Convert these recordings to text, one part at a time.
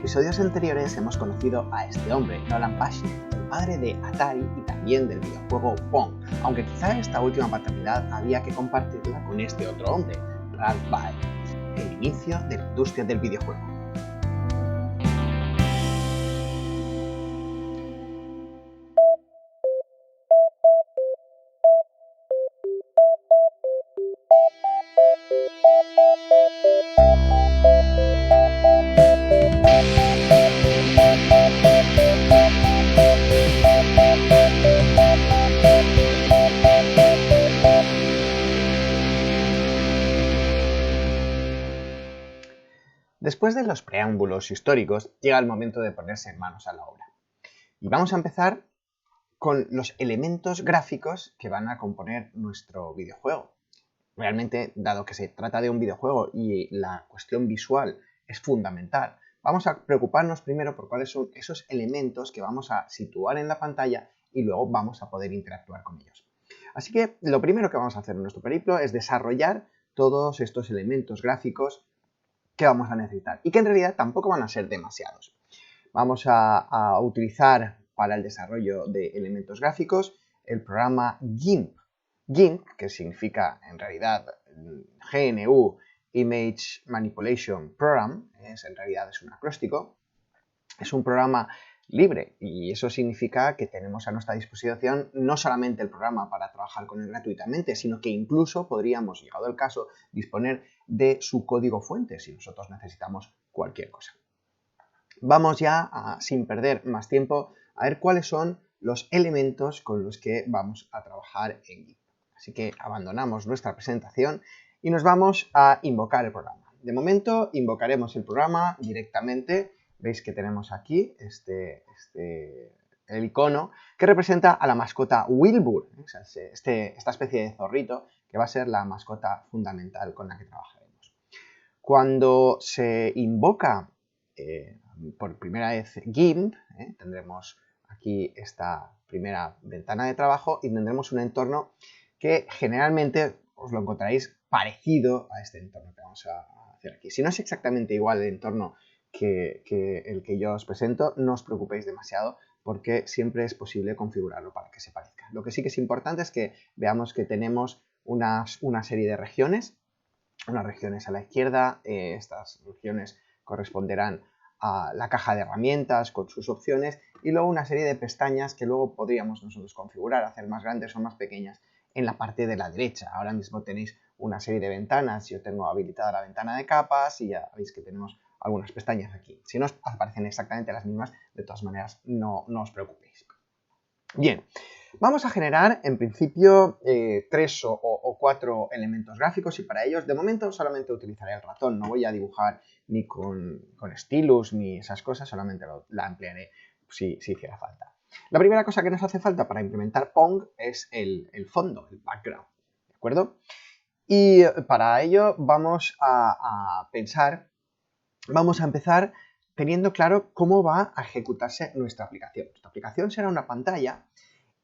episodios anteriores hemos conocido a este hombre, Nolan Bushnell, el padre de Atari y también del videojuego Pong, aunque quizá esta última paternidad había que compartirla con este otro hombre, Ralph Baer, el inicio de la industria del videojuego. Después de los preámbulos históricos, llega el momento de ponerse en manos a la obra. Y vamos a empezar con los elementos gráficos que van a componer nuestro videojuego. Realmente, dado que se trata de un videojuego y la cuestión visual es fundamental, vamos a preocuparnos primero por cuáles son esos elementos que vamos a situar en la pantalla y luego vamos a poder interactuar con ellos. Así que lo primero que vamos a hacer en nuestro periplo es desarrollar todos estos elementos gráficos que vamos a necesitar y que en realidad tampoco van a ser demasiados. Vamos a utilizar para el desarrollo de elementos gráficos el programa GIMP. GIMP, que significa en realidad GNU Image Manipulation Program, en realidad es un acróstico, es un programa libre y eso significa que tenemos a nuestra disposición no solamente el programa para trabajar con él gratuitamente, sino que incluso podríamos, llegado el caso, disponer de su código fuente si nosotros necesitamos cualquier cosa. Vamos ya, sin perder más tiempo, a ver cuáles son los elementos con los que vamos a trabajar en GIMP. Así que abandonamos nuestra presentación y nos vamos a invocar el programa. De momento invocaremos el programa directamente. Veis que tenemos aquí el icono que representa a la mascota Wilbur, esta especie de zorrito que va a ser la mascota fundamental con la que trabajaremos. Cuando se invoca por primera vez GIMP, tendremos aquí esta primera ventana de trabajo y tendremos un entorno que generalmente os lo encontraréis parecido a este entorno que vamos a hacer aquí. Si no es exactamente igual el entorno que el que yo os presento, no os preocupéis demasiado porque siempre es posible configurarlo para que se parezca. Lo que sí que es importante es que veamos que tenemos una serie de regiones, unas regiones a la izquierda, estas regiones corresponderán a la caja de herramientas con sus opciones y luego una serie de pestañas que luego podríamos nosotros configurar, hacer más grandes o más pequeñas en la parte de la derecha. Ahora mismo tenéis una serie de ventanas, yo tengo habilitada la ventana de capas y ya veis que tenemos algunas pestañas aquí. Si no os aparecen exactamente las mismas, de todas maneras no os preocupéis. Bien, vamos a generar en principio 3 o 4 elementos gráficos y para ellos de momento solamente utilizaré el ratón, no voy a dibujar ni con stylus ni esas cosas, solamente la emplearé si hiciera falta. La primera cosa que nos hace falta para implementar Pong es el fondo, el background, ¿de acuerdo? Y para ello vamos a empezar teniendo claro cómo va a ejecutarse nuestra aplicación. Nuestra aplicación será una pantalla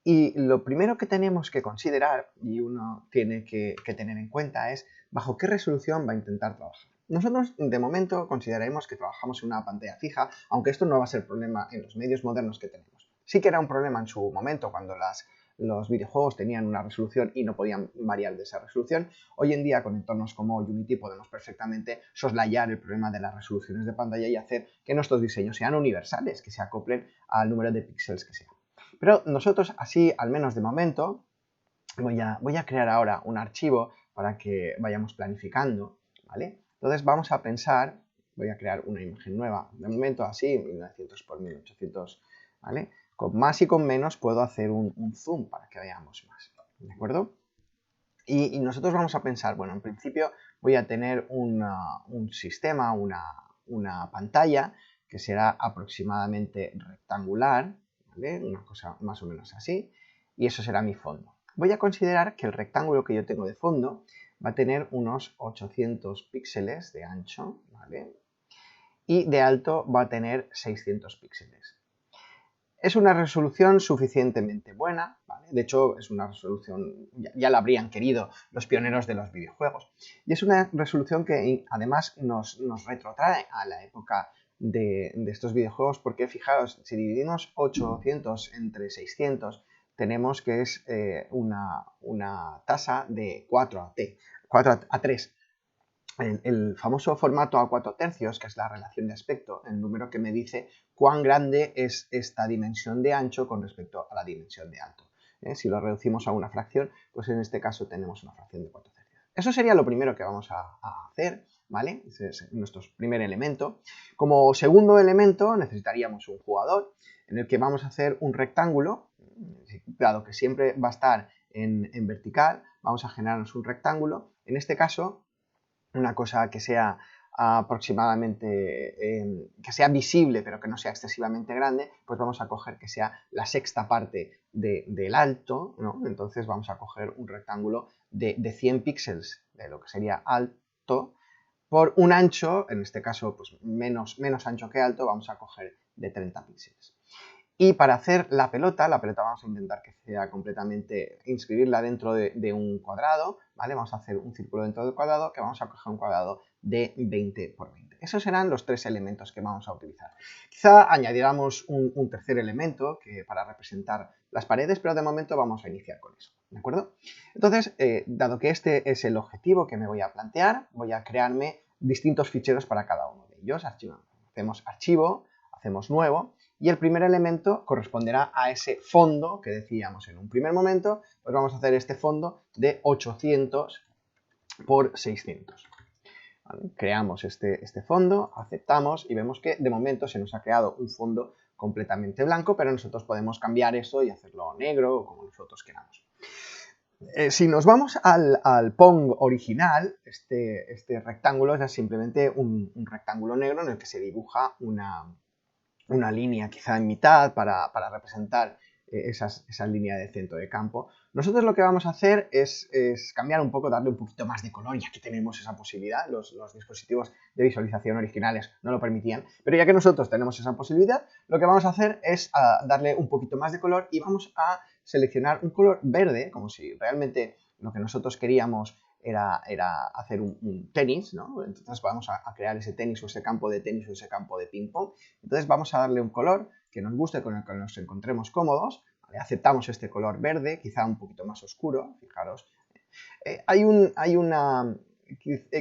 y lo primero que tenemos que considerar y uno tiene que tener en cuenta es bajo qué resolución va a intentar trabajar. Nosotros de momento consideraremos que trabajamos en una pantalla fija, aunque esto no va a ser problema en los medios modernos que tenemos. Sí que era un problema en su momento cuando los videojuegos tenían una resolución y no podían variar de esa resolución. Hoy en día con entornos como Unity podemos perfectamente soslayar el problema de las resoluciones de pantalla y hacer que nuestros diseños sean universales, que se acoplen al número de píxeles que sea. Pero nosotros así, al menos de momento, voy a crear ahora un archivo para que vayamos planificando, ¿vale? Entonces vamos a pensar, voy a crear una imagen nueva, de momento así, 1900 por 1800, ¿vale? Con más y con menos puedo hacer un zoom para que veamos más, ¿de acuerdo? Y nosotros vamos a pensar, bueno, en principio voy a tener un sistema, una pantalla que será aproximadamente rectangular, ¿vale? Una cosa más o menos así, y eso será mi fondo. Voy a considerar que el rectángulo que yo tengo de fondo va a tener unos 800 píxeles de ancho, ¿vale? Y de alto va a tener 600 píxeles. Es una resolución suficientemente buena, ¿vale? De hecho es una resolución, ya la habrían querido los pioneros de los videojuegos. Y es una resolución que además nos retrotrae a la época de estos videojuegos, porque fijaos, si dividimos 800 entre 600, tenemos que es una tasa de 4 a 3. El famoso formato a 4 tercios, que es la relación de aspecto, el número que me dice cuán grande es esta dimensión de ancho con respecto a la dimensión de alto. Si lo reducimos a una fracción, pues en este caso tenemos una fracción de 4 tercios. Eso sería lo primero que vamos a hacer, ¿vale? Ese es nuestro primer elemento. Como segundo elemento necesitaríamos un jugador en el que vamos a hacer un rectángulo, dado que siempre va a estar en vertical, vamos a generarnos un rectángulo. En este caso, una cosa que sea aproximadamente, que sea visible pero que no sea excesivamente grande, pues vamos a coger que sea la sexta parte del alto, ¿no? Entonces vamos a coger un rectángulo de 100 píxeles de lo que sería alto por un ancho, en este caso pues menos ancho que alto, vamos a coger de 30 píxeles. Y para hacer la pelota vamos a intentar que sea completamente, inscribirla dentro de un cuadrado, ¿vale? Vamos a hacer un círculo dentro del cuadrado, que vamos a coger un cuadrado de 20 por 20. Esos serán los 3 elementos que vamos a utilizar. Quizá añadiéramos un tercer elemento para representar las paredes, pero de momento vamos a iniciar con eso, ¿de acuerdo? Entonces, dado que este es el objetivo que me voy a plantear, voy a crearme distintos ficheros para cada uno de ellos. Hacemos archivo, hacemos nuevo, y el primer elemento corresponderá a ese fondo que decíamos en un primer momento, pues vamos a hacer este fondo de 800 por 600. ¿Vale? Creamos este fondo, aceptamos y vemos que de momento se nos ha creado un fondo completamente blanco, pero nosotros podemos cambiar eso y hacerlo negro o como nosotros queramos. Si nos vamos al Pong original, este rectángulo es simplemente un rectángulo negro en el que se dibuja una línea quizá en mitad para representar esa línea de centro de campo. Nosotros lo que vamos a hacer es cambiar un poco, darle un poquito más de color, ya que tenemos esa posibilidad. Los dispositivos de visualización originales no lo permitían, pero ya que nosotros tenemos esa posibilidad, lo que vamos a hacer es darle un poquito más de color y vamos a seleccionar un color verde, como si realmente lo que nosotros queríamos era hacer un tenis, ¿no? Entonces vamos a crear ese tenis o ese campo de tenis o ese campo de ping pong. Entonces vamos a darle un color que nos guste, con el que nos encontremos cómodos. ¿Vale? Aceptamos este color verde, quizá un poquito más oscuro, fijaros.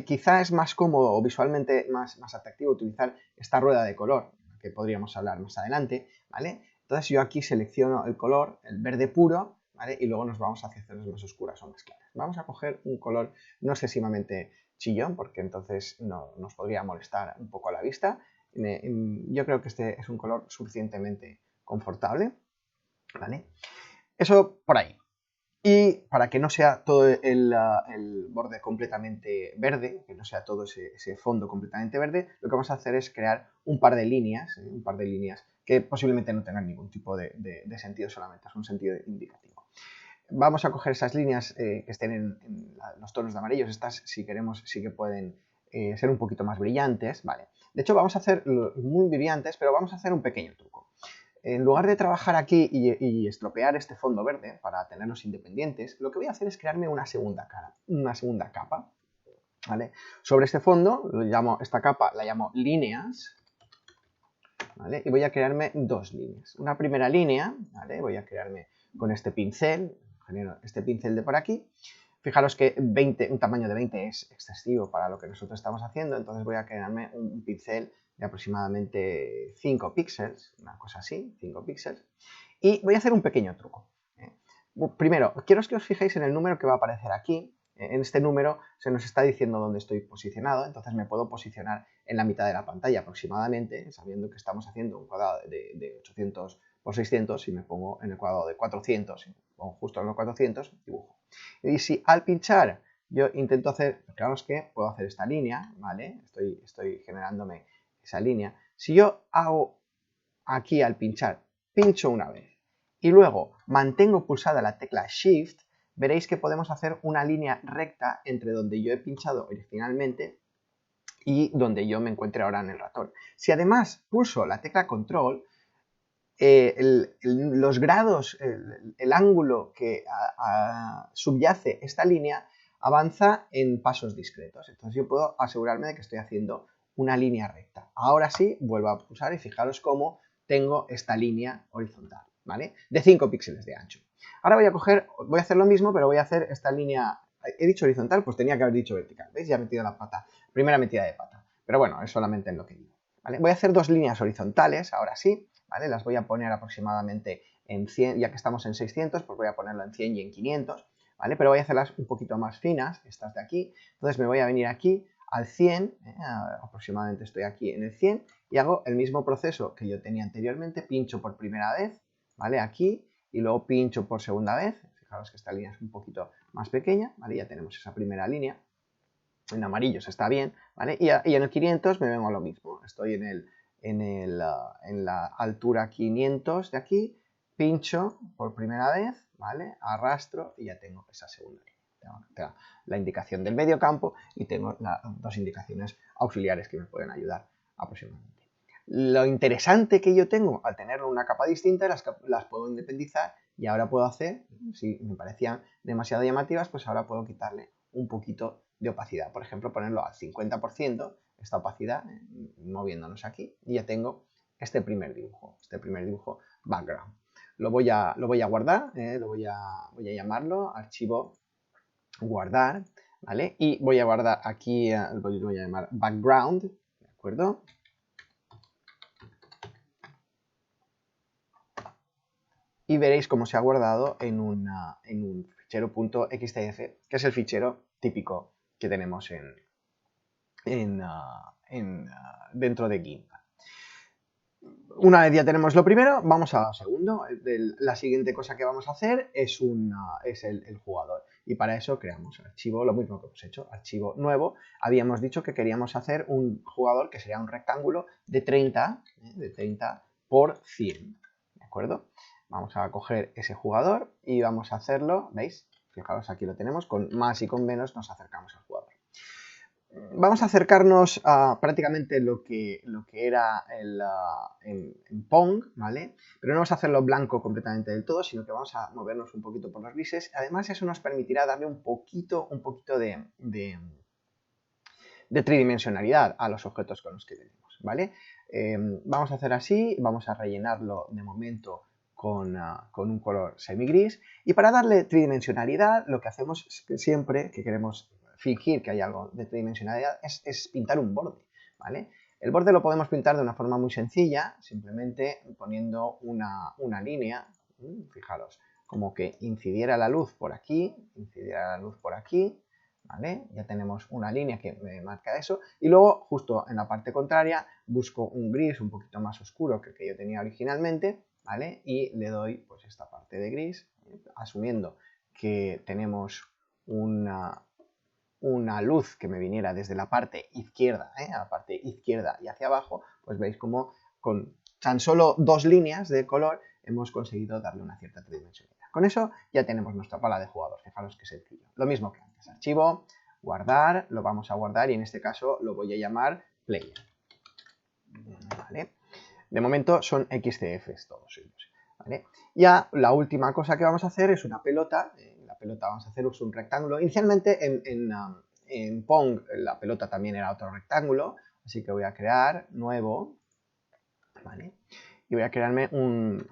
Quizá es más cómodo o visualmente más atractivo utilizar esta rueda de color, que podríamos hablar más adelante, ¿vale? Entonces yo aquí selecciono el color, el verde puro, ¿vale? Y luego nos vamos hacia zonas más oscuras o más claras. Vamos a coger un color no excesivamente chillón, porque entonces nos podría molestar un poco a la vista. Yo creo que este es un color suficientemente confortable, ¿vale? Eso por ahí. Y para que no sea todo el borde completamente verde, que no sea todo ese fondo completamente verde, lo que vamos a hacer es crear un par de líneas que posiblemente no tengan ningún tipo de sentido, solamente es un sentido indicativo. Vamos a coger esas líneas que estén en los tonos de amarillos. Estas, si queremos, sí que pueden ser un poquito más brillantes, ¿vale? De hecho, vamos a hacer muy brillantes, pero vamos a hacer un pequeño truco. En lugar de trabajar aquí y estropear este fondo verde para tenerlos independientes, lo que voy a hacer es crearme una segunda capa, ¿vale? Sobre este fondo, esta capa la llamo líneas, ¿vale? Y voy a crearme dos líneas. Una primera línea, ¿vale? Voy a crearme con este pincel, genero este pincel de por aquí. Fijaros que un tamaño de 20 es excesivo para lo que nosotros estamos haciendo, entonces voy a crearme un pincel de aproximadamente 5 píxeles, una cosa así, 5 píxeles, y voy a hacer un pequeño truco. Primero, quiero que os fijéis en el número que va a aparecer aquí. En este número se nos está diciendo dónde estoy posicionado, entonces me puedo posicionar en la mitad de la pantalla aproximadamente, sabiendo que estamos haciendo un cuadrado de 800 por 600, si me pongo en el cuadrado de 400, si me pongo justo en los 400, dibujo. Y si al pinchar yo intento hacer, fijaros que puedo hacer esta línea, ¿vale? Estoy generándome esa línea. Si yo hago aquí al pinchar, pincho una vez y luego mantengo pulsada la tecla Shift, veréis que podemos hacer una línea recta entre donde yo he pinchado originalmente y donde yo me encuentre ahora en el ratón. Si además pulso la tecla Control, los grados, el ángulo que subyace esta línea avanza en pasos discretos. Entonces yo puedo asegurarme de que estoy haciendo una línea recta. Ahora sí, vuelvo a pulsar y fijaros cómo tengo esta línea horizontal, ¿vale? De 5 píxeles de ancho. Ahora voy a hacer lo mismo, pero voy a hacer esta línea, he dicho horizontal, pues tenía que haber dicho vertical, ¿veis? Ya he metido la pata, primera metida de pata, pero bueno, es solamente en lo que digo, ¿vale? Voy a hacer 2 líneas horizontales, ahora sí, ¿vale? Las voy a poner aproximadamente en 100, ya que estamos en 600, pues voy a ponerlo en 100 y en 500, ¿vale? Pero voy a hacerlas un poquito más finas, estas de aquí, entonces me voy a venir aquí al 100, aproximadamente estoy aquí en el 100, y hago el mismo proceso que yo tenía anteriormente, pincho por primera vez, ¿vale? Aquí, y luego pincho por segunda vez, fijaros que esta línea es un poquito más pequeña, ¿vale? Ya tenemos esa primera línea, en amarillo se está bien, ¿vale? Y en el 500 me vengo a lo mismo, estoy en la altura 500 de aquí, pincho por primera vez, ¿vale? Arrastro y ya tengo esa segunda línea. Tengo la indicación del medio campo y tengo las 2 indicaciones auxiliares que me pueden ayudar aproximadamente. Lo interesante que yo tengo al tener una capa distinta, las puedo independizar y ahora puedo hacer, si me parecían demasiado llamativas, pues ahora puedo quitarle un poquito de opacidad. Por ejemplo, ponerlo al 50%, esta opacidad, moviéndonos aquí, y ya tengo este primer dibujo background. Lo voy a guardar, voy a llamarlo archivo guardar, ¿vale? Y voy a guardar aquí, lo voy a llamar background, ¿de acuerdo? Y veréis cómo se ha guardado en un fichero .xtf, que es el fichero típico que tenemos dentro de GIMP. Una vez ya tenemos lo primero, vamos a lo segundo. La siguiente cosa que vamos a hacer es el jugador. Y para eso creamos archivo, lo mismo que hemos hecho, archivo nuevo. Habíamos dicho que queríamos hacer un jugador que sería un rectángulo de 30 por 100. ¿De acuerdo? Vamos a coger ese jugador y vamos a hacerlo, ¿veis? Fijaros, aquí lo tenemos, con más y con menos nos acercamos al jugador. Vamos a acercarnos a prácticamente lo que era en Pong, ¿vale? Pero no vamos a hacerlo blanco completamente del todo, sino que vamos a movernos un poquito por los grises. Además, eso nos permitirá darle un poquito de tridimensionalidad a los objetos con los que tenemos, ¿vale? Vamos a hacer así, vamos a rellenarlo de momento con un color semigris. Y para darle tridimensionalidad, lo que hacemos siempre que queremos fingir que hay algo de tridimensionalidad es pintar un borde, ¿vale? El borde lo podemos pintar de una forma muy sencilla, simplemente poniendo una línea, fijaros, como que incidiera la luz por aquí, ¿vale? Ya tenemos una línea que me marca eso, y luego justo en la parte contraria busco un gris un poquito más oscuro que el que yo tenía originalmente, ¿vale? Y le doy pues esta parte de gris, asumiendo que tenemos una luz que me viniera desde la parte izquierda, a la parte izquierda y hacia abajo, pues veis como con tan solo 2 líneas de color hemos conseguido darle una cierta tridimensionalidad. Con eso ya tenemos nuestra pala de jugador, fijaros qué sencillo. Lo mismo que antes, archivo, guardar, lo vamos a guardar y en este caso lo voy a llamar player. ¿Vale? De momento son XCFs todos ellos. ¿Vale? Ya la última cosa que vamos a hacer es una pelota. La pelota vamos a hacer un rectángulo. Inicialmente en Pong la pelota también era otro rectángulo, así que voy a crear nuevo, ¿vale? Y voy a crearme un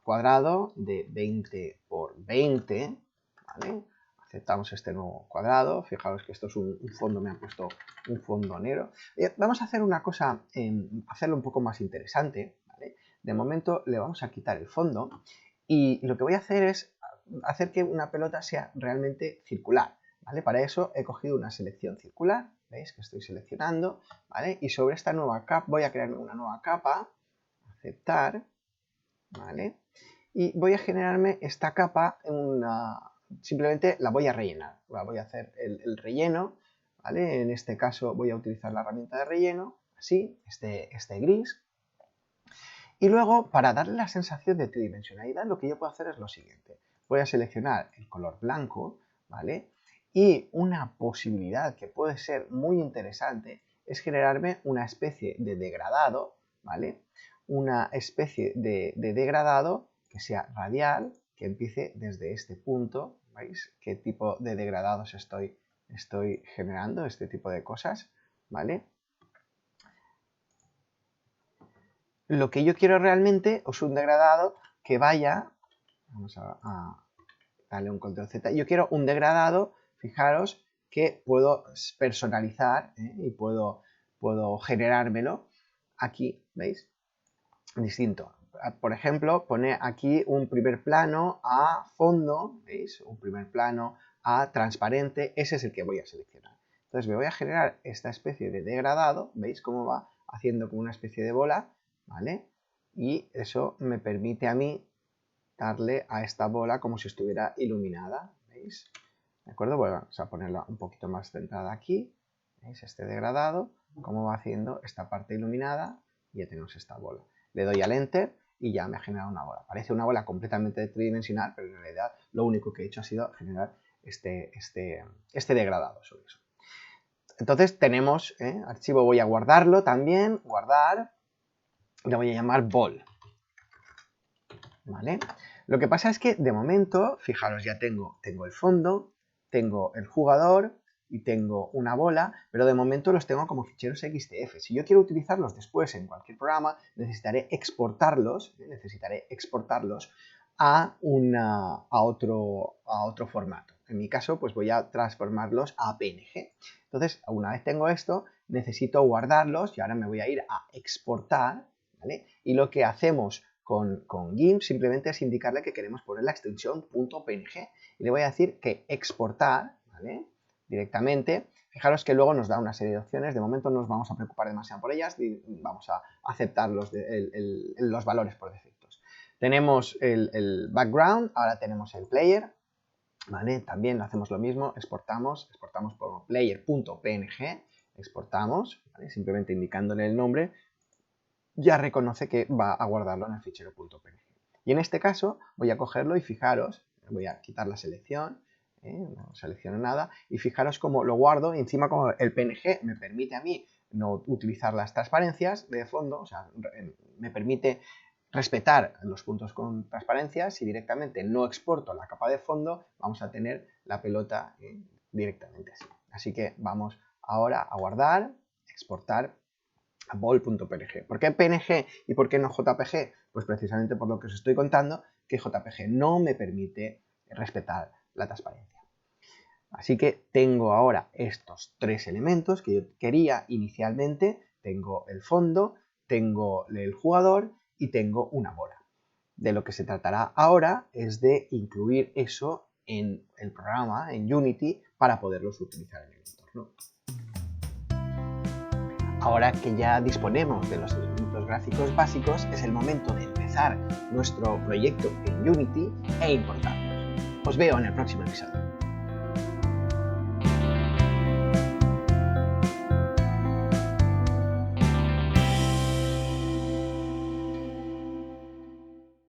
cuadrado de 20 por 20, ¿vale? Aceptamos este nuevo cuadrado, fijaros que esto es un fondo, me ha puesto un fondo negro. Vamos a hacer una cosa, hacerlo un poco más interesante, ¿vale? De momento le vamos a quitar el fondo y lo que voy a hacer es hacer que una pelota sea realmente circular, ¿vale? Para eso he cogido una selección circular, ¿veis? Que estoy seleccionando, ¿vale? Y sobre esta nueva capa voy a crearme una nueva capa, aceptar, ¿vale? Y voy a generarme esta capa simplemente la voy a rellenar, voy a hacer el relleno, ¿vale? En este caso voy a utilizar la herramienta de relleno, así, este gris. Y luego, para darle la sensación de tridimensionalidad, lo que yo puedo hacer es lo siguiente. Voy a seleccionar el color blanco, ¿vale? Y una posibilidad que puede ser muy interesante es generarme una especie de degradado, ¿vale? Una especie de degradado que sea radial, que empiece desde este punto, ¿veis? ¿Qué tipo de degradados estoy generando? Este tipo de cosas, ¿vale? lo que yo quiero realmente es un degradado que vaya, vamos a darle un control Z, yo quiero un degradado, fijaros, que puedo personalizar y puedo generármelo aquí, ¿veis? Distinto. Por ejemplo, pone aquí un primer plano a fondo, ¿veis? Un primer plano a transparente, ese es el que voy a seleccionar. Entonces me voy a generar esta especie de degradado, ¿veis cómo va haciendo como una especie de bola? ¿Vale? Y eso me permite a mí darle a esta bola como si estuviera iluminada, ¿veis? ¿De acuerdo? Bueno, vamos a ponerla un poquito más centrada aquí, ¿veis? Este degradado, cómo va haciendo esta parte iluminada y ya tenemos esta bola. Le doy al Enter y ya me ha generado una bola. Parece una bola completamente tridimensional, pero en realidad lo único que he hecho ha sido generar este degradado sobre eso. Entonces tenemos, archivo voy a guardarlo también, guardar, lo voy a llamar ball. ¿Vale? Lo que pasa es que de momento, fijaros, ya tengo el fondo, tengo el jugador y tengo una bola, pero de momento los tengo como ficheros XTF. Si yo quiero utilizarlos después en cualquier programa, necesitaré exportarlos a otro formato. En mi caso, pues voy a transformarlos a PNG. Entonces, una vez tengo esto, necesito guardarlos y ahora me voy a ir a exportar, ¿vale? Y lo que hacemos con GIMP simplemente es indicarle que queremos poner la extensión .png y le voy a decir que exportar, ¿vale? Directamente. Fijaros que luego nos da una serie de opciones, de momento no nos vamos a preocupar demasiado por ellas y vamos a aceptar los valores por defectos. Tenemos el background, ahora tenemos el player, ¿vale? También hacemos lo mismo, exportamos por player.png, exportamos, ¿vale? Simplemente indicándole el nombre, ya reconoce que va a guardarlo en el fichero .png. Y en este caso voy a cogerlo y fijaros, voy a quitar la selección, no selecciono nada, y fijaros cómo lo guardo y encima como el PNG me permite a mí no utilizar las transparencias de fondo, o sea, me permite respetar los puntos con transparencias. Si directamente no exporto la capa de fondo, vamos a tener la pelota directamente así. Así que vamos ahora a guardar, exportar a ball.png. ¿Por qué PNG y por qué no JPG? Pues precisamente por lo que os estoy contando, que JPG no me permite respetar la transparencia. Así que tengo ahora estos tres elementos que yo quería inicialmente. Tengo el fondo, tengo el jugador y tengo una bola. De lo que se tratará ahora es de incluir eso en el programa, en Unity, para poderlos utilizar en el entorno. Ahora que ya disponemos de los elementos gráficos básicos, es el momento de empezar nuestro proyecto en Unity e importarlos. Os veo en el próximo episodio.